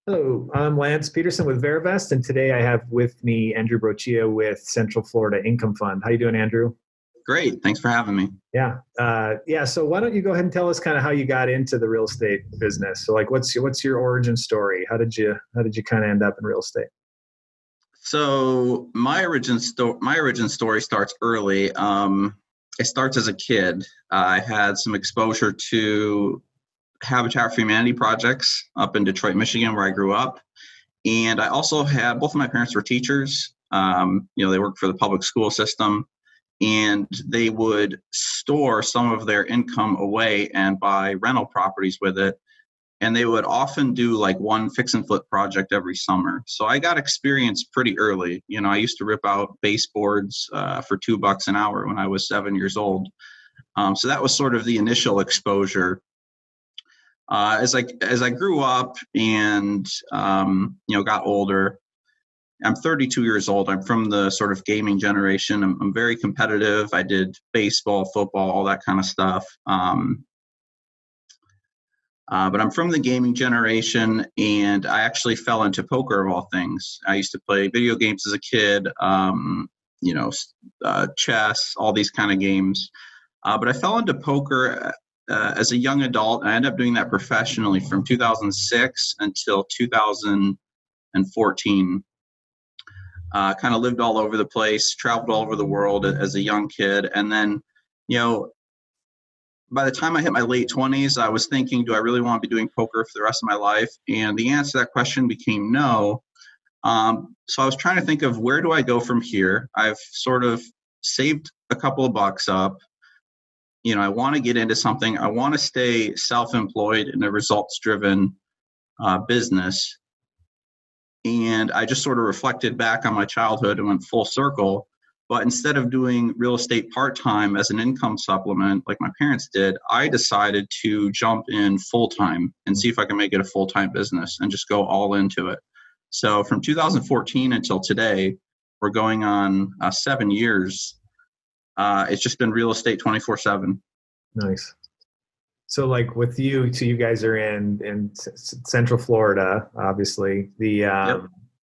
Hello, I'm Lance Pederson with Verivest, and today I have with me Andrew Boccia with Central Florida Income Fund. How you doing, Andrew? Great. Thanks for having me. Yeah. So why don't you go ahead and tell us kind of how you got into the real estate business? So, like, what's your origin story? How did you kind of end up in real estate? So my origin story starts early. It starts as a kid. I had some exposure to Habitat for Humanity projects up in Detroit, Michigan, where I grew up. And I also had both of my parents were teachers. They worked for the public school system, and they would store some of their income away and buy rental properties with it. And they would often do like one fix and flip project every summer. So I got experience pretty early. I used to rip out baseboards for $2 an hour when I was 7 years old. So that was sort of the initial exposure. As I grew up and got older, I'm 32 years old. I'm from the sort of gaming generation. I'm very competitive. I did baseball, football, all that kind of stuff. But I'm from the gaming generation, and I actually fell into poker of all things. I used to play video games as a kid, chess, all these kind of games. But I fell into poker as a young adult. I ended up doing that professionally from 2006 until 2014. Kind of lived all over the place, traveled all over the world as a young kid. And then, by the time I hit my late 20s, I was thinking, do I really want to be doing poker for the rest of my life? And the answer to that question became no. So I was trying to think of, where do I go from here? I've sort of saved a couple of bucks up. I want to get into something. I want to stay self-employed in a results-driven business. And I just sort of reflected back on my childhood and went full circle. But instead of doing real estate part-time as an income supplement like my parents did, I decided to jump in full-time and see if I can make it a full-time business and just go all into it. So from 2014 until today, we're going on 7 years. It's just been real estate 24/7. Nice. So, like with you, so you guys are in Central Florida, obviously. Yep.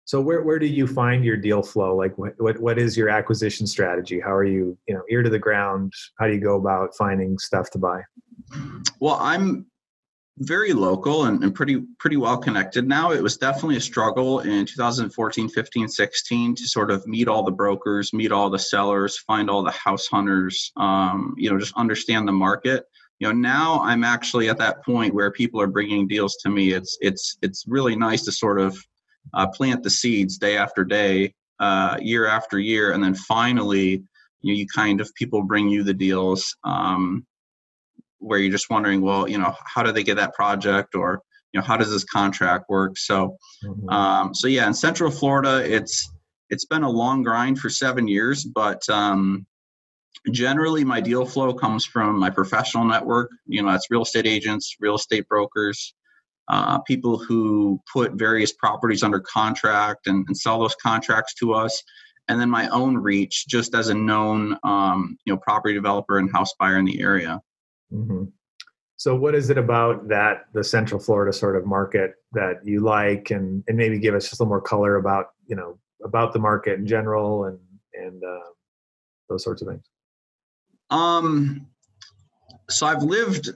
So where do you find your deal flow? Like what is your acquisition strategy? How are you, ear to the ground? How do you go about finding stuff to buy? Well, I'm very local and pretty well connected now. It was definitely a struggle in 2014, 15, 16 to sort of meet all the brokers, meet all the sellers, find all the house hunters, just understand the market. Now I'm actually at that point where people are bringing deals to me. It's really nice to sort of plant the seeds day after day, year after year, and then finally, you kind of people bring you the deals where you're just wondering, well, how do they get that project, or how does this contract work? So, so yeah, in Central Florida, it's been a long grind for 7 years, but generally my deal flow comes from my professional network. That's real estate agents, real estate brokers. People who put various properties under contract and sell those contracts to us, and then my own reach just as a known, property developer and house buyer in the area. Mm-hmm. So what is it about the Central Florida sort of market that you like, and maybe give us just a little more color about, about the market in general and those sorts of things? So I've lived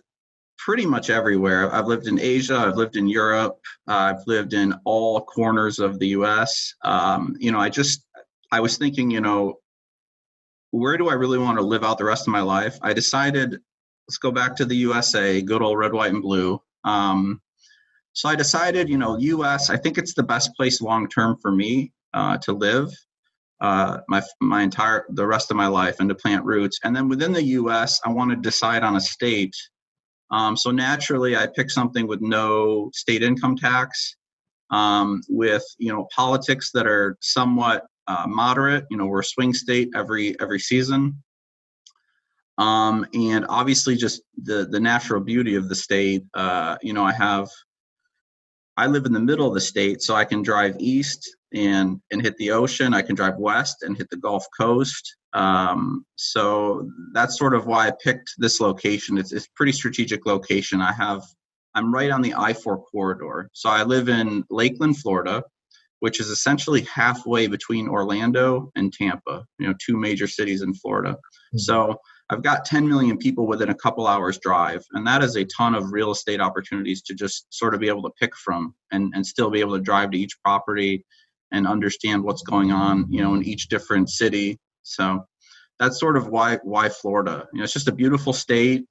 pretty much everywhere. I've lived in Asia. I've lived in Europe. I've lived in all corners of the U.S. I was thinking, where do I really want to live out the rest of my life? I decided, let's go back to the USA, good old red, white, and blue. So I decided, U.S., I think it's the best place long-term for me to live the rest of my life, and to plant roots. And then within the U.S., I want to decide on a state. So naturally, I picked something with no state income tax, with politics that are somewhat moderate. We're a swing state every season, and obviously just the natural beauty of the state. I live in the middle of the state, so I can drive east and hit the ocean. I can drive west and hit the Gulf Coast. So that's sort of why I picked this location. It's a pretty strategic location. I have I'm right on the I-4 corridor. So I live in Lakeland, Florida, which is essentially halfway between Orlando and Tampa, two major cities in Florida. Mm-hmm. So I've got 10 million people within a couple hours drive, and that is a ton of real estate opportunities to just sort of be able to pick from and still be able to drive to each property and understand what's going on, in each different city. So that's sort of why Florida. It's just a beautiful state.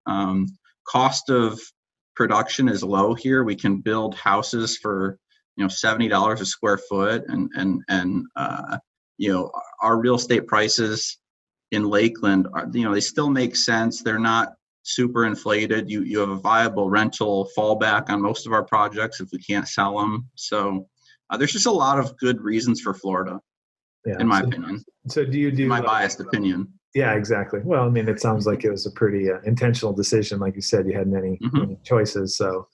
Cost of production is low here. We can build houses for $70 a square foot, and our real estate prices in Lakeland are, they still make sense. They're not super inflated. You have a viable rental fallback on most of our projects if we can't sell them. So there's just a lot of good reasons for Florida, in my opinion. So do you do my biased opinion? Yeah, exactly. Well, I mean, it sounds like it was a pretty intentional decision. Like you said, you had many choices. So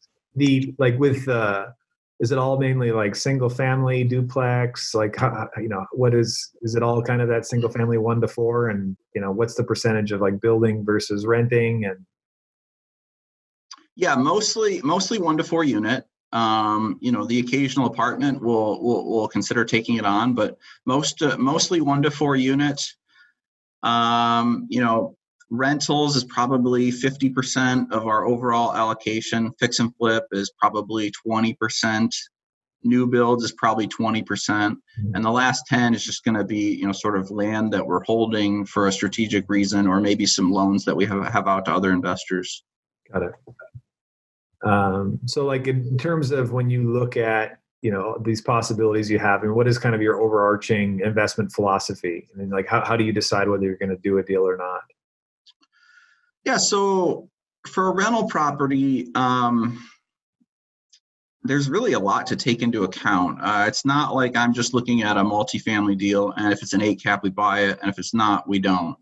is it all mainly like single family duplex? Like, what is it all kind of that single family 1 to 4? And, what's the percentage of like building versus renting? And yeah, mostly 1 to 4 unit. The occasional apartment will consider taking it on, but mostly 1 to 4 units. Rentals is probably 50% of our overall allocation. Fix and flip is probably 20%. New builds is probably 20%. And the last 10 is just going to be, sort of land that we're holding for a strategic reason, or maybe some loans that we have out to other investors. Got it. So like in terms of when you look at, these possibilities you have, and what is kind of your overarching investment philosophy? I mean, like how do you decide whether you're going to do a deal or not? Yeah. So for a rental property, there's really a lot to take into account. It's not like I'm just looking at a multifamily deal, and if it's an 8 cap, we buy it, and if it's not, we don't.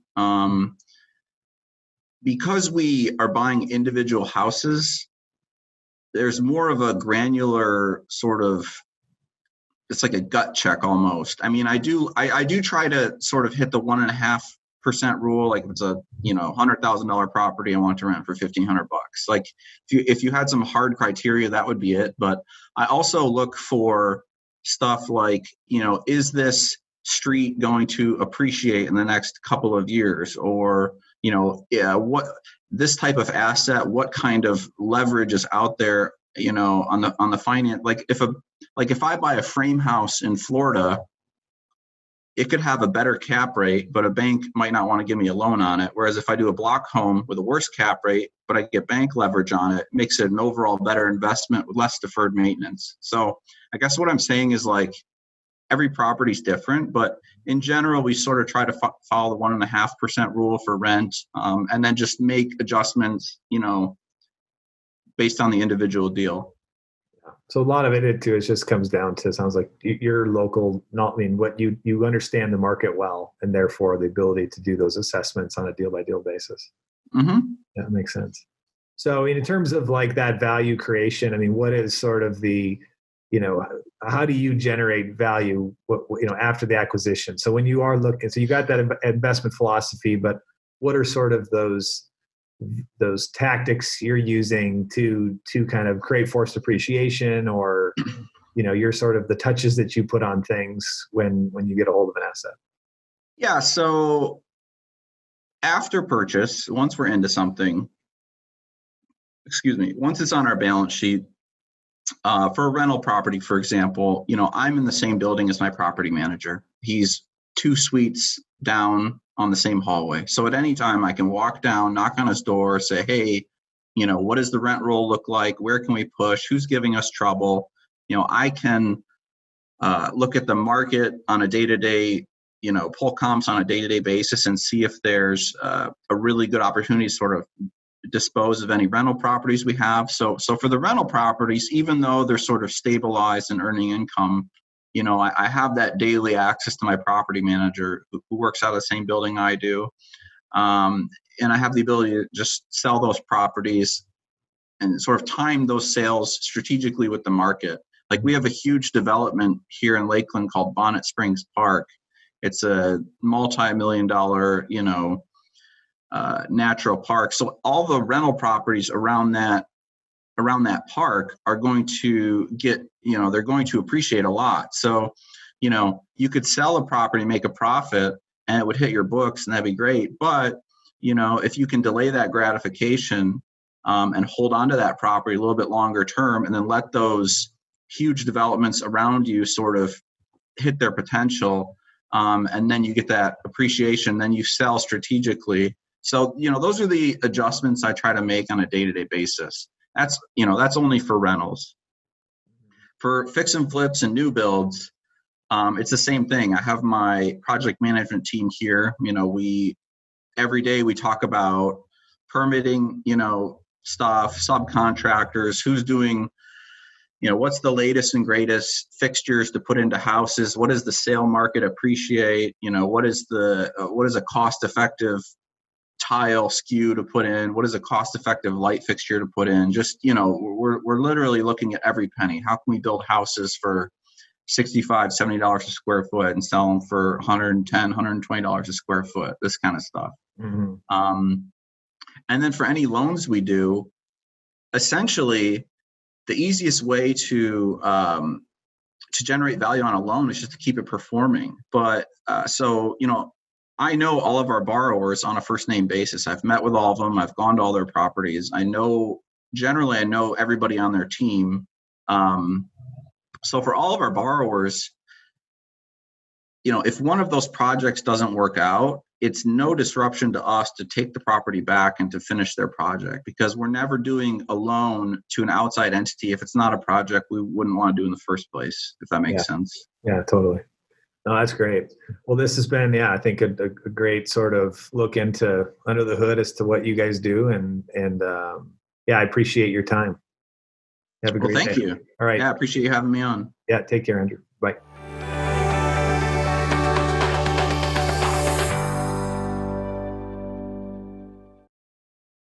Because we are buying individual houses, there's more of a granular sort of, it's like a gut check almost. I mean, I do try to sort of hit the 1.5% rule. Like if it's a $100,000 property, I want to rent for $1,500. Like if you had some hard criteria, that would be it. But I also look for stuff like, is this street going to appreciate in the next couple of years? Or what this type of asset, what kind of leverage is out there, on the finance. Like if I buy a frame house in Florida, it could have a better cap rate, but a bank might not want to give me a loan on it. Whereas if I do a block home with a worse cap rate, but I get bank leverage on it, makes it an overall better investment with less deferred maintenance. So I guess what I'm saying is like every property is different, but in general, we sort of try to follow the 1.5% rule for rent, and then just make adjustments, based on the individual deal. So a lot of it too, it just comes down to, sounds like you're local, what you understand the market well, and therefore the ability to do those assessments on a deal by deal basis. Mm-hmm. That makes sense. So in terms of like that value creation, I mean, what is sort of the, how do you generate value, after the acquisition? So when you are looking, so you got that investment philosophy, but what are sort of those tactics you're using to kind of create forced appreciation, or, you're sort of the touches that you put on things when you get a hold of an asset? Yeah. So after purchase, once we're into something, once it's on our balance sheet, for a rental property, for example, I'm in the same building as my property manager. He's 2 suites down on the same hallway. So at any time I can walk down, knock on his door, say, hey, what does the rent roll look like? Where can we push? Who's giving us trouble? I can look at the market on a day-to-day, pull comps on a day-to-day basis and see if there's a really good opportunity to sort of dispose of any rental properties we have. So for the rental properties, even though they're sort of stabilized and earning income, I have that daily access to my property manager who works out of the same building I do. And I have the ability to just sell those properties and sort of time those sales strategically with the market. Like we have a huge development here in Lakeland called Bonnet Springs Park. It's a multi-million-dollar, natural park. So all the rental properties around that around that park are going to get, they're going to appreciate a lot. So, you could sell a property, make a profit, and it would hit your books, and that'd be great. But, if you can delay that gratification and hold on to that property a little bit longer term, and then let those huge developments around you sort of hit their potential, and then you get that appreciation, then you sell strategically. So, those are the adjustments I try to make on a day-to-day basis. That's only for rentals. For fix and flips and new builds, it's the same thing. I have my project management team here. Every day we talk about permitting, stuff, subcontractors, who's doing, what's the latest and greatest fixtures to put into houses? What does the sale market appreciate? What is a cost-effective tile SKU to put in? What is a cost-effective light fixture to put in? Just, we're literally looking at every penny. How can we build houses for $65, $70 a square foot and sell them for $110, $120 a square foot? This kind of stuff. Mm-hmm. And then for any loans we do, essentially, the easiest way to generate value on a loan is just to keep it performing. But I know all of our borrowers on a first name basis. I've met with all of them. I've gone to all their properties. I know everybody on their team. So for all of our borrowers, if one of those projects doesn't work out, it's no disruption to us to take the property back and to finish their project, because we're never doing a loan to an outside entity if it's not a project we wouldn't want to do in the first place, if that makes sense. Yeah, totally. No, that's great. Well, this has been, I think a great sort of look into under the hood as to what you guys do. And I appreciate your time. Have a great day. Thank you. All right. Yeah, I appreciate you having me on. Yeah, take care, Andrew. Bye.